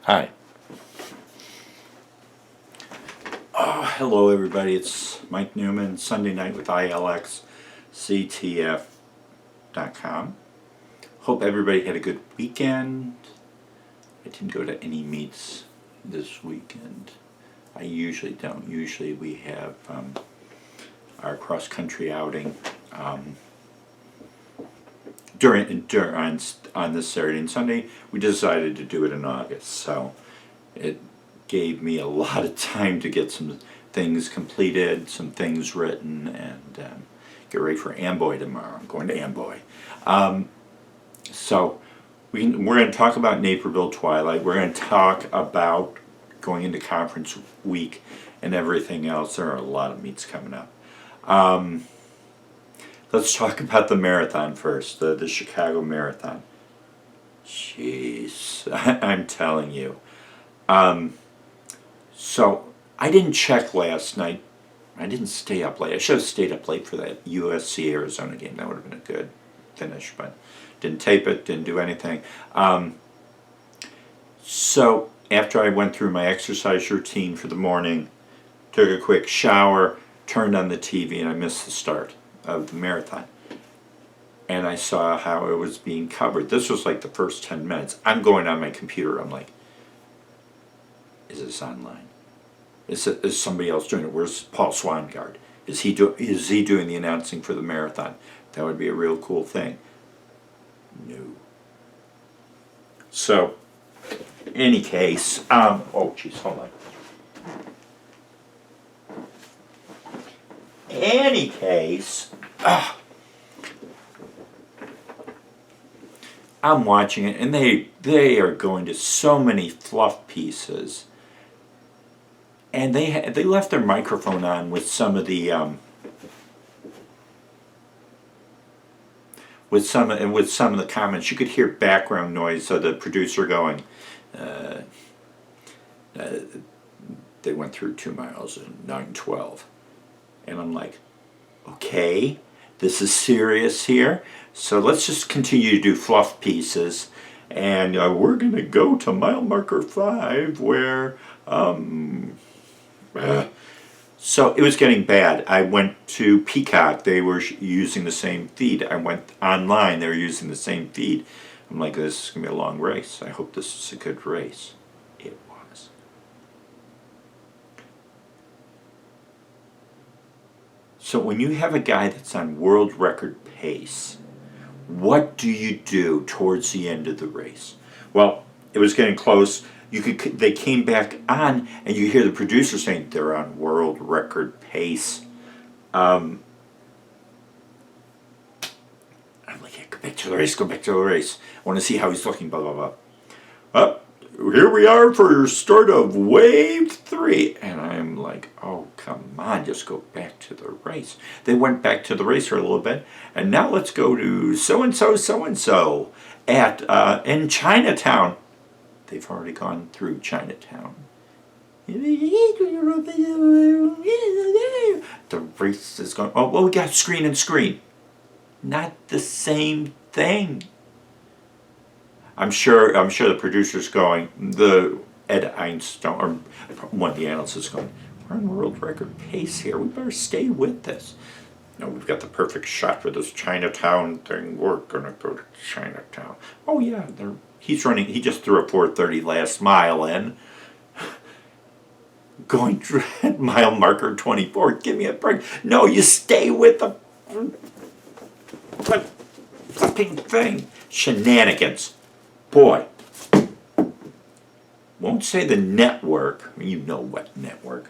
Hi. Oh, hello everybody. It's Mike Newman, Sunday night with ILXCTF.com. Hope everybody had a good weekend. I didn't go to any meets this weekend. I usually don't. Usually we have our cross-country outing on this Saturday and Sunday. We decided to do it in August, so it gave me a lot of time to get some things completed, some things written, and get ready for Amboy tomorrow. I'm going to Amboy. So we're going to talk about Naperville Twilight. We're going to talk about going into conference week and everything else. There are a lot of meets coming up. Let's talk about the marathon first, the Chicago Marathon. Jeez, I'm telling you. So I didn't check last night. I didn't stay up late. I should have stayed up late for that USC Arizona game. That would have been a good finish, but didn't tape it, didn't do anything. So after I went through my exercise routine for the morning, took a quick shower, turned on the TV, and I missed the start of the marathon. And I saw how it was being covered. This was like the first 10 minutes. I'm going on my computer. I'm like, is this online? Is somebody else doing it? Where's Paul Swangard? Is he doing the announcing for the marathon? That would be a real cool thing. No. So, in any case, oh geez, hold on. Any case, I'm watching it, and they are going to so many fluff pieces. And they left their microphone on with some of the with some of the comments. You could hear background noise of the producer going. They went through 2 miles in 9:12, and I'm like, okay, this is serious here. So let's just continue to do fluff pieces, and we're gonna go to mile marker 5 where. So it was getting bad. I went to Peacock. They were using the same feed. I went online. They were using the same feed. I'm like, this is going to be a long race. I hope this is a good race. It was. So when you have a guy that's on world record pace, what do you do towards the end of the race? Well, it was getting close. They came back on, and you hear the producer saying they're on world record pace. I'm like, yeah, go back to the race, go back to the race. I want to see how he's looking, blah, blah, blah. Here we are for your start of wave 3. And I'm like, oh, come on, just go back to the race. They went back to the race for a little bit, and now let's go to so-and-so, so-and-so in Chinatown. They've already gone through Chinatown. The race is going. Oh, well, we got screen and screen. Not the same thing. I'm sure the producer's going. The Ed Einstein, or one of the analysts is going. We're on world record pace here. We better stay with this. No, we've got the perfect shot for this Chinatown thing. We're gonna go to Chinatown. Oh yeah, he's running. He just threw a 4:30 last mile in. Going at mile marker 24. Give me a break. No, you stay with the flipping thing. Shenanigans. Boy. Won't say the network. You know what network.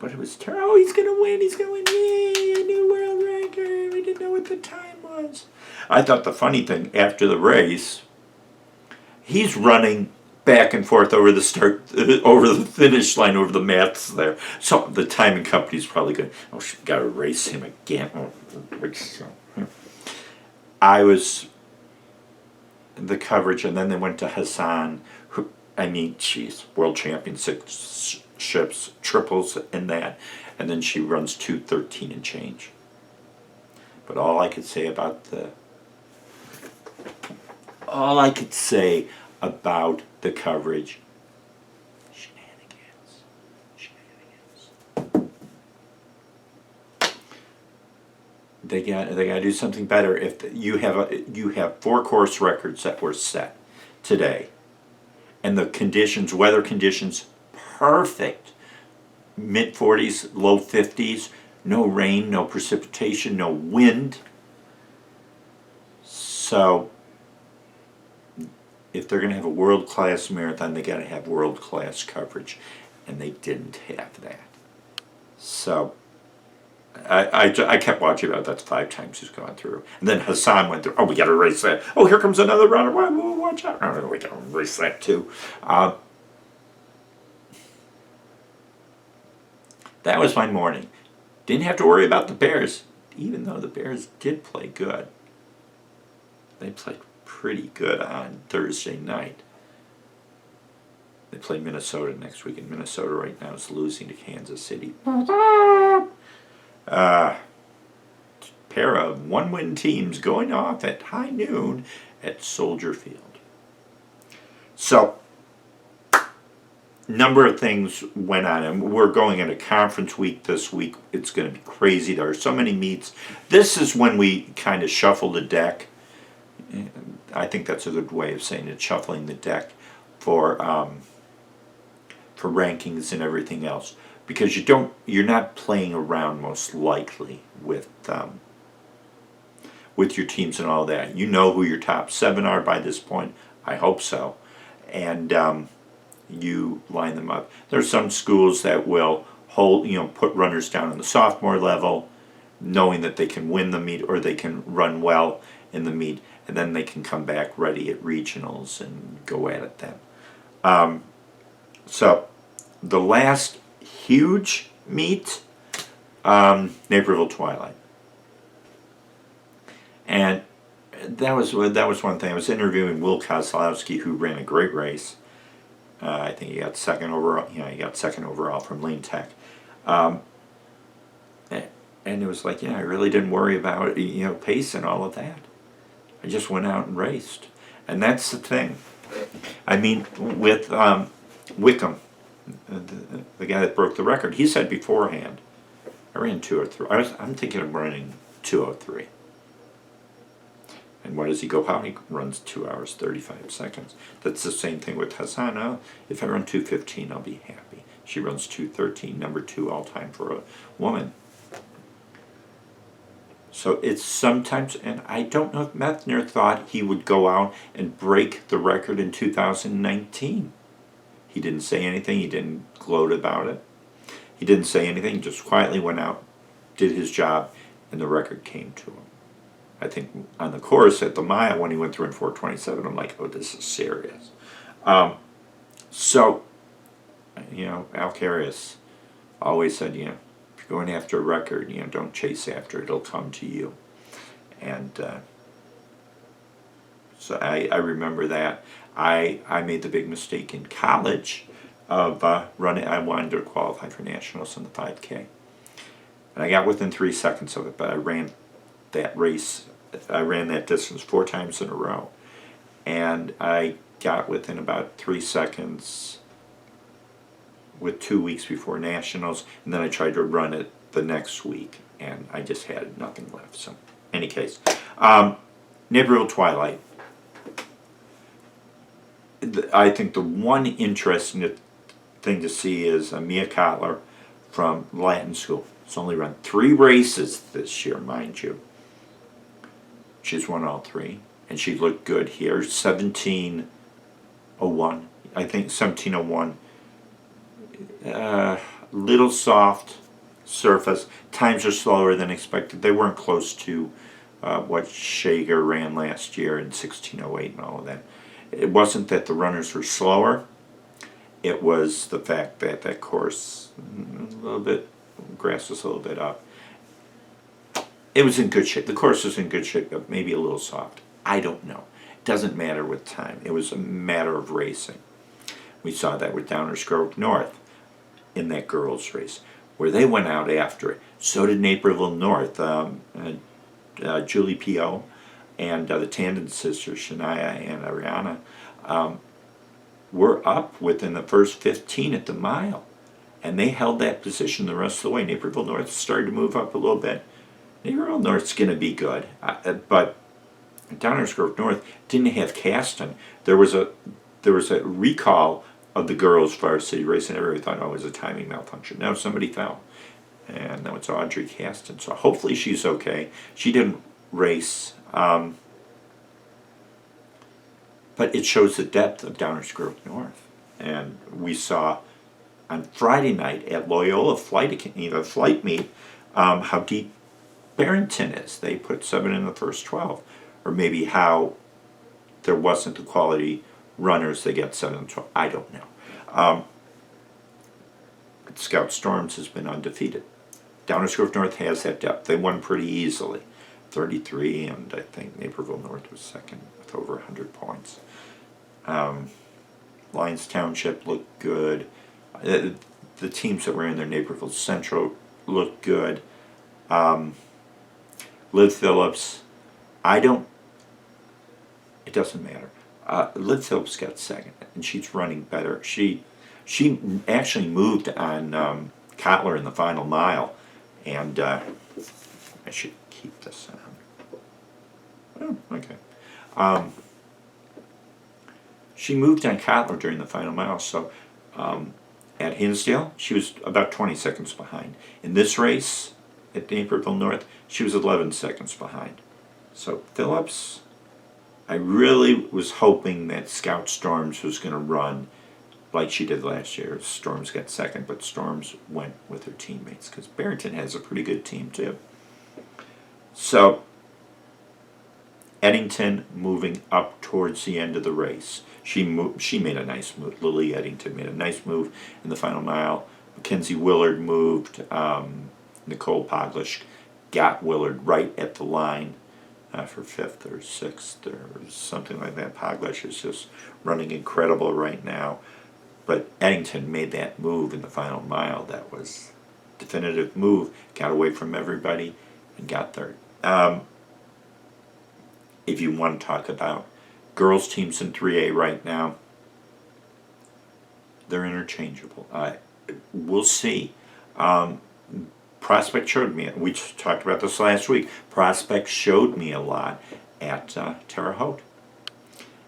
But it was terrible. Oh, he's going to win. He's going to win. Yay, a new world record. We didn't know what the time was. I thought the funny thing, after the race, he's running back and forth over the finish line, over the mats there. So the timing company's probably going, oh, she's got to race him again. I was the coverage, and then they went to Hassan, who, I mean, geez, world championships, triples in that, and then she runs 2:13 and change. But all I could say about the all I could say about the coverage, shenanigans. They got to do something better. If you have 4 course records that were set today, and the conditions, weather conditions, perfect, mid 40s, low 50s, no rain, no precipitation, no wind. So if they're going to have a world-class marathon, they got to have world-class coverage, and they didn't have that. So I kept watching about that's 5 times he's gone through. And then Hassan went through, oh, we got to race that. Oh, here comes another runner. Watch out. Oh, we got to race that too. That was my morning. Didn't have to worry about the Bears, even though the Bears did play good. They played pretty good on Thursday night. They play Minnesota next week, and Minnesota right now is losing to Kansas City. Pair of 1-win teams going off at high noon at Soldier Field. So, number of things went on, and we're going into conference week this week. It's going to be crazy. There are so many meets. This is when we kind of shuffle the deck. I think that's a good way of saying it, shuffling the deck for rankings and everything else, because you're not playing around most likely with your teams and all that. You know who your top 7 are by this point. I hope so, and you line them up. There's some schools that will put runners down in the sophomore level, knowing that they can win the meet or they can run well in the meet, and then they can come back ready at regionals and go at it then. So the last huge meet, Naperville Twilight, and that was one thing. I was interviewing Will Kozlowski, who ran a great race. I think he got second overall. He got second overall from Lane Tech, and it was like, I really didn't worry about pace and all of that. I just went out and raced, and that's the thing. I mean, with Wickham, the guy that broke the record, he said beforehand, I ran 2:03. I'm thinking of running 2:03. And what does he go out? He runs 2 hours 35 seconds. That's the same thing with Hassan. If I run 2:15, I'll be happy. She runs 2:13, number 2 all time for a woman. So it's sometimes, and I don't know if Methner thought he would go out and break the record in 2019. He didn't say anything. He didn't gloat about it. He didn't say anything. He just quietly went out, did his job, and the record came to him. I think on the course at the mile, when he went through in 4:27, I'm like, oh, this is serious. So, Alcaraz always said, if you're going after a record, don't chase after it. It'll come to you. And so I remember that. I made the big mistake in college of running. I wanted to qualify for nationals in the 5K. And I got within 3 seconds of it, but I ran that race. I ran that distance 4 times in a row. And I got within about 3 seconds with 2 weeks before nationals, and then I tried to run it the next week, and I just had nothing left. So, any case, Naperville Twilight. I think the one interesting thing to see is Mia Kotler from Latin School. She's only run 3 races this year, mind you. She's won all 3, and she looked good here. 17:01, I think 17:01. Little soft surface. Times are slower than expected. They weren't close to what Shager ran last year in 16:08 and all of that. It wasn't that the runners were slower. It was the fact that that course, grass was a little bit up. It was in good shape. The course was in good shape, but maybe a little soft. I don't know. It doesn't matter with time. It was a matter of racing. We saw that with Downers Grove North in that girls' race, where they went out after it. So did Naperville North. Julie P.O. and the Tandon sisters, Shania and Ariana, were up within the first 15 at the mile. And they held that position the rest of the way. Naperville North started to move up a little bit. Naperville North's going to be good. But Downers Grove North didn't have Caston. There was a recall of the girls' varsity race, and everybody thought, oh, it was a timing malfunction. No, somebody fell. And now it's Audrey Caston. So hopefully she's okay. She didn't race. But it shows the depth of Downers Grove North. And we saw on Friday night at Loyola flight meet how deep Barrington is. They put 7 in the first 12. Or maybe how there wasn't the quality runners they get 7 and 12. I don't know. Scout Storms has been undefeated. Downers Grove North has that depth. They won pretty easily. 33, and I think Naperville North was second with over 100 points. Lyons Township looked good. The teams that were in there, Naperville Central, looked good. Liv Phillips, it doesn't matter. Liv Phillips got second, and she's running better. She actually moved on Kotler in the final mile, and I should keep this on. Oh, okay. She moved on Kotler during the final mile, so at Hinsdale, she was about 20 seconds behind. In this race at Naperville North, she was 11 seconds behind. So Phillips, I really was hoping that Scout Storms was going to run like she did last year. Storms got second, but Storms went with her teammates because Barrington has a pretty good team too. So Eddington moving up towards the end of the race. She made a nice move. Lily Eddington made a nice move in the final mile. Mackenzie Willard moved. Nicole Poglish got Willard right at the line for 5th or 6th or something like that. Poglish is just running incredible right now. But Eddington made that move in the final mile. That was a definitive move. Got away from everybody and got third. If you want to talk about girls teams in 3A right now, they're interchangeable. We'll see. Prospect showed me, we talked about this last week, Prospect showed me a lot at Terre Haute.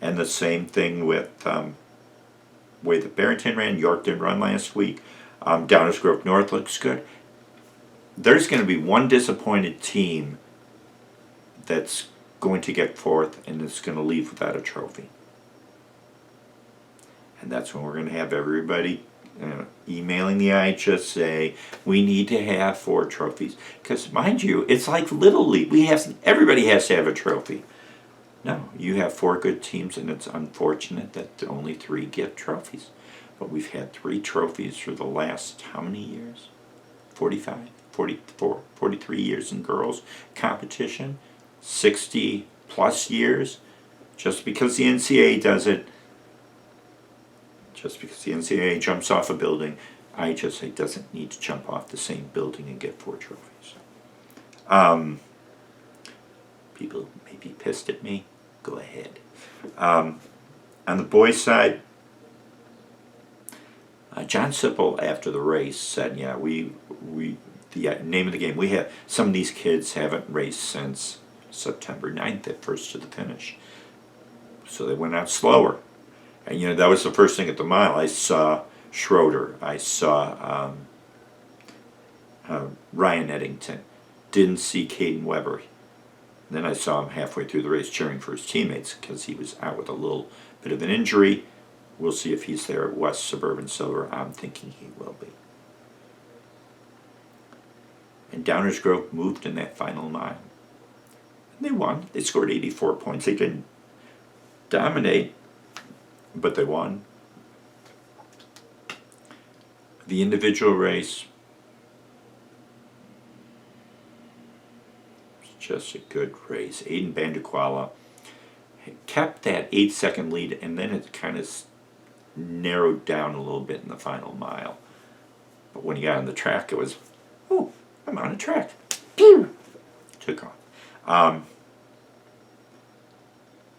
And the same thing with way that Barrington ran. York didn't run last week. Downers Grove North looks good. There's going to be one disappointed team that's going to get 4th and it's going to leave without a trophy. And that's when we're going to have everybody emailing the IHSA, we need to have 4 trophies. Because mind you, it's like Little League. Everybody has to have a trophy. No, you have 4 good teams, and it's unfortunate that only 3 get trophies. But we've had 3 trophies for the last, how many years? 45, 44, 43 years in girls competition. 60 plus years. Just because the NCAA does it, just because the NCAA jumps off a building, IHSA doesn't need to jump off the same building and get 4 trophies. People may be pissed at me. Go ahead. On the boys' side, John Sipple after the race said, "Yeah, the name of the game. We have some of these kids haven't raced since September 9th at first to the finish, so they went out slower." And that was the first thing at the mile. I saw Schroeder. I saw Ryan Eddington. Didn't see Caden Weber. Then I saw him halfway through the race cheering for his teammates because he was out with a little bit of an injury. We'll see if he's there at West Suburban Silver. I'm thinking he will be. And Downers Grove moved in that final mile. And they won. They scored 84 points. They didn't dominate, but they won. The individual race, just a good race. Aiden Banduquala kept that 8-second lead, and then it kind of narrowed down a little bit in the final mile. But when he got on the track, it was, oh, I'm on a track. Pew! Took off.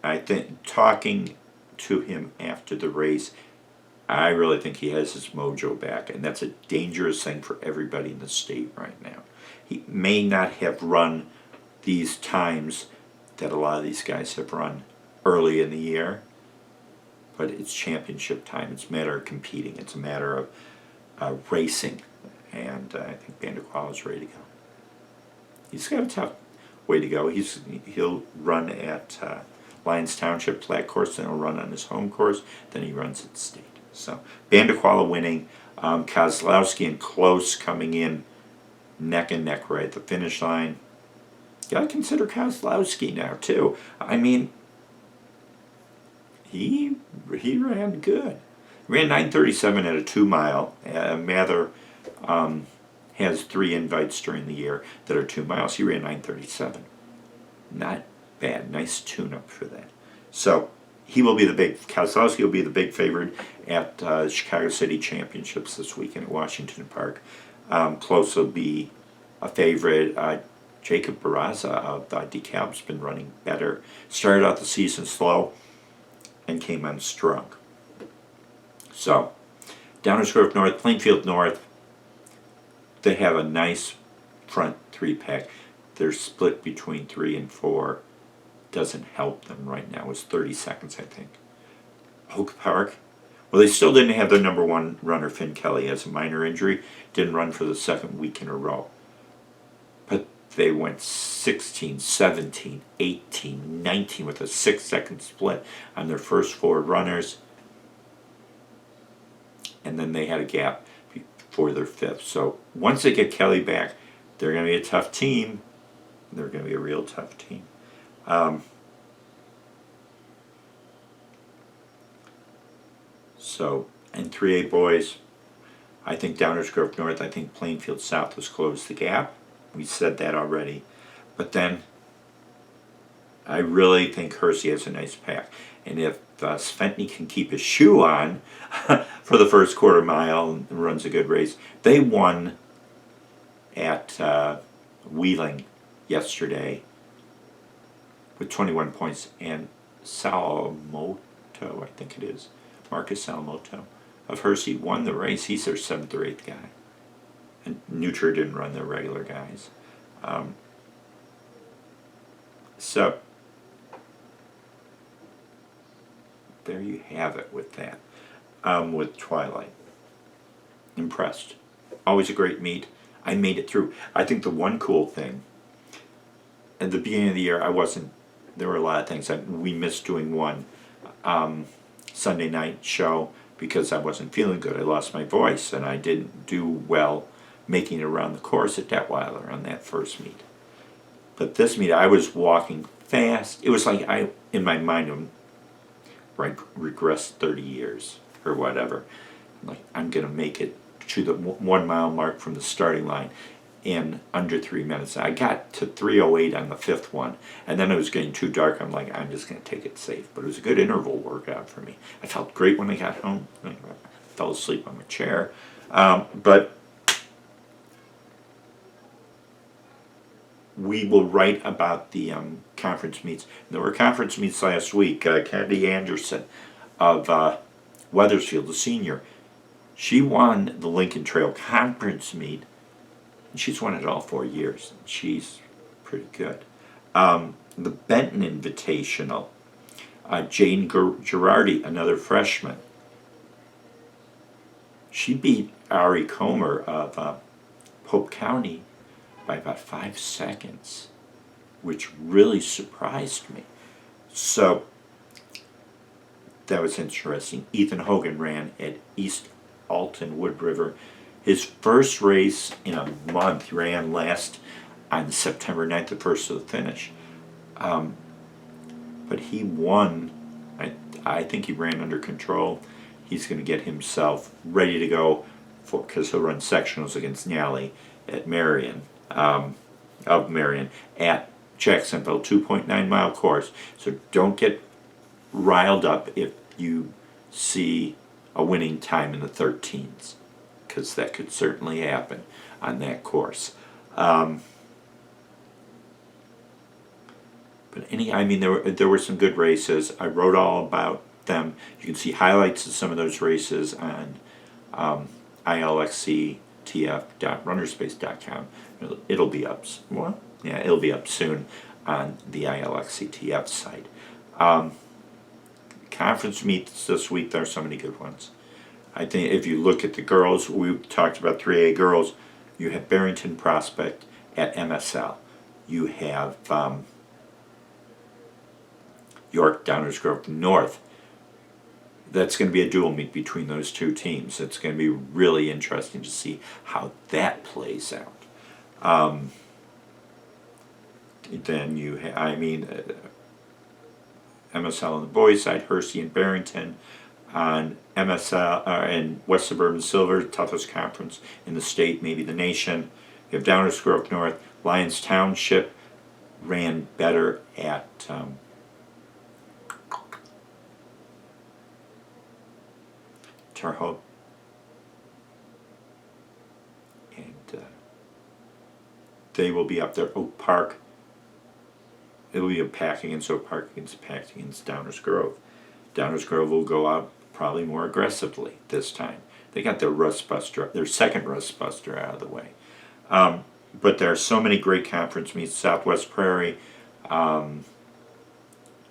I think talking to him after the race, I really think he has his mojo back, and that's a dangerous thing for everybody in the state right now. He may not have run these times that a lot of these guys have run early in the year, but it's championship time. It's a matter of competing. It's a matter of racing, and I think Vanderqual is ready to go. He's got a tough way to go. He'll run at Lyons Township flat course, then he'll run on his home course, then he runs at state. So Vanderqual winning, Kozlowski and Close coming in neck and neck right at the finish line. You gotta consider Kozlowski now too. I mean, he ran good. He ran 9:37 at a 2 mile. Mather has 3 invites during the year that are 2 miles. He ran 9:37. Not bad. Nice tune-up for that. So Kozlowski will be the big favorite at Chicago City Championships this weekend at Washington Park. Close will be a favorite. Jacob Barraza of DeKalb's been running better. Started out the season slow and came on strong. So, Downers Grove North, Plainfield North, they have a nice front 3-pack. They're split between 3 and 4. Doesn't help them right now. It's 30 seconds, I think. Oak Park, well, they still didn't have their number 1 runner. Finn Kelly has a minor injury. Didn't run for the 2nd week in a row. But they went 16, 17, 18, 19 with a 6-second split on their first 4 runners. And then they had a gap for their 5th. So once they get Kelly back, they're going to be a tough team. They're going to be a real tough team. So, in 3A boys, I think Downers Grove North, I think Plainfield South has closed the gap. We said that already. But then, I really think Hersey has a nice pack. And if Sventny can keep his shoe on for the first quarter mile and runs a good race, they won at Wheeling yesterday with 21 points. And Salamoto, I think it is, Marcus Salamoto of Hersey won the race. He's their 7th or 8th guy. And Nutra didn't run their regular guys. So, there you have it with that. With Twilight. Impressed. Always a great meet. I made it through. I think the one cool thing, at the beginning of the year, there were a lot of things. We missed doing one Sunday night show because I wasn't feeling good. I lost my voice, and I didn't do well making it around the course at Detweiler on that first meet. But this meet, I was walking fast. It was like in my mind, I regressed 30 years or whatever. Like, I'm going to make it to the 1 mile mark from the starting line in under 3 minutes. I got to 3:08 on the 5th one, and then it was getting too dark. I'm like, I'm just going to take it safe. But it was a good interval workout for me. I felt great when I got home. I fell asleep on my chair. But we will write about the conference meets. There were conference meets last week. Kennedy Anderson of Wethersfield, the senior, she won the Lincoln Trail Conference meet. And she's won it all 4 years. She's pretty good. The Benton Invitational, Jane Girardi, another freshman. She beat Ari Comer of Pope County by about 5 seconds, which really surprised me. So that was interesting. Ethan Hogan ran at East Alton Wood River. His first race in a month. He ran last on September 9th, the first of the finish. But he won. I think he ran under control. He's going to get himself ready to go because he'll run sectionals against Nyali at Marion, at Jacksonville, 2.9 mile course. So don't get riled up if you see a winning time in the 13s, because that could certainly happen on that course. But I mean, there were some good races. I wrote all about them. You can see highlights of some of those races on ILXCTF.runnerspace.com. It'll be up. Well, yeah, it'll be up soon on the ILXCTF site. Conference meets this week. There are so many good ones. I think if you look at the girls, we talked about 3A girls. You have Barrington Prospect at MSL. You have York Downers Grove North. That's going to be a dual meet between those two teams. It's going to be really interesting to see how that plays out. Then you have, MSL on the boys' side, Hersey and Barrington. On MSL and West Suburban Silver, toughest conference in the state, maybe the nation. You have Downers Grove North. Lyons Township ran better at Terre Haute, and they will be up there. Oak Park, it will be a pack against Oak Park against pack against Downers Grove. Downers Grove will go out probably more aggressively this time. They got their second rust buster out of the way. But there are so many great conference meets. Southwest Prairie,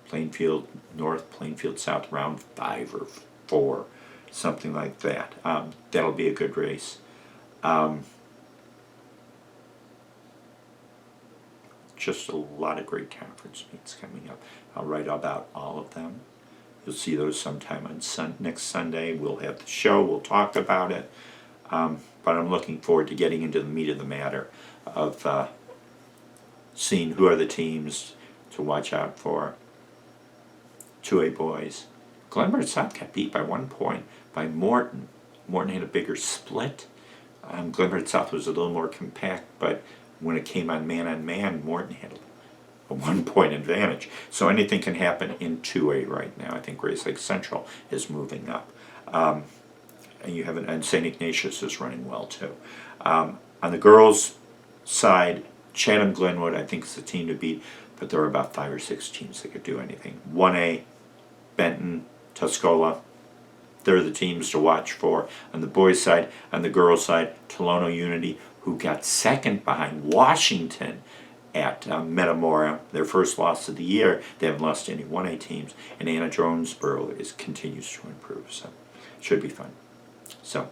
Plainfield North, Plainfield South, round 5 or 4, something like that. That'll be a good race. Just a lot of great conference meets coming up. I'll write about all of them. You'll see those sometime on next Sunday. We'll have the show. We'll talk about it. But I'm looking forward to getting into the meat of the matter of seeing who are the teams to watch out for. 2A boys. Glenbard South got beat by 1 point by Morton. Morton had a bigger split. Glenbard South was a little more compact, but when it came on man, Morton had a 1 point advantage. So anything can happen in 2A right now. I think Grace Lake Central is moving up. And you have and St. Ignatius is running well too. On the girls' side, Chatham Glenwood I think is the team to beat, but there are about 5 or 6 teams that could do anything. 1A, Benton, Tuscola, they're the teams to watch for. On the boys' side, on the girls' side, Tolono Unity, who got second behind Washington at Metamora, their first loss of the year. They haven't lost to any 1A teams, and Anna Jonesboro continues to improve, so it should be fun. So,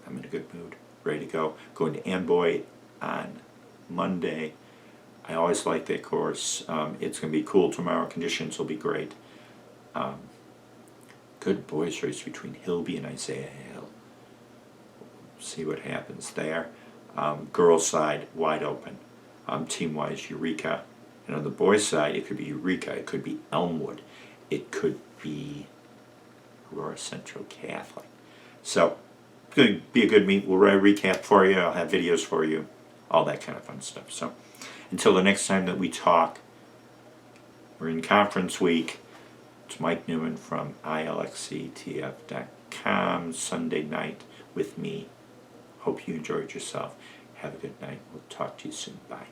I'm in a good mood, ready to go. Going to Amboy on Monday. I always like that course. It's going to be cool tomorrow. Conditions will be great. Good boys race between Hilby and Isaiah Hill. See what happens there. Girls' side, wide open. Team-wise, Eureka. And on the boys' side, it could be Eureka. It could be Elmwood. It could be Aurora Central Catholic. So, it's going to be a good meet. We'll write a recap for you. I'll have videos for you. All that kind of fun stuff. So, until the next time that we talk, we're in conference week. It's Mike Newman from ILXCTF.com. Sunday night with me. Hope you enjoyed yourself. Have a good night. We'll talk to you soon. Bye.